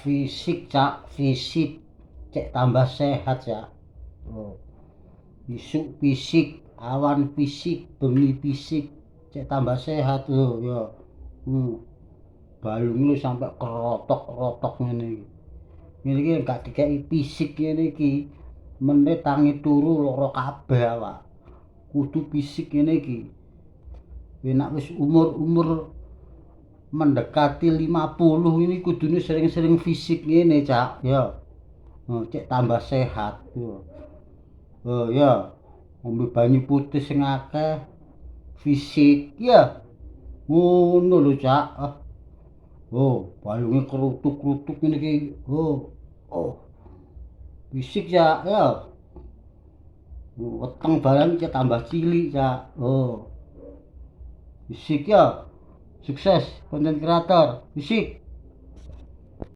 Fisik, Cak, fisik. Cek tambah sehat, Cak. Oh, isuk fisik, awan fisik, bengi fisik. Cek tambah sehat loh, ya. Hmm. Balung lu sampai kerotok-kerotok ngene iki. Ngene iki gak dikeki fisik ngene iki. Meneh tangi turu lara kabeh awak. Kudu fisik ngene iki. Nek wis umur-umur mendekati 50 ini kudune sering-sering fisik ngene, Cak. Ya. Oh, cek tambah sehat. Yo. Oh, ya. Ngombe banyu putih sing akeh, fisik ya. Ngono lho, Cak. Ah. Oh, balunge kerutuk-kerutuk ngene iki. Oh. Oh, fisik, Cak. Ya. Weteng barang cek tambah cilik, Cak. Oh. Fisik ya. Sukses konten kreator. Fisik.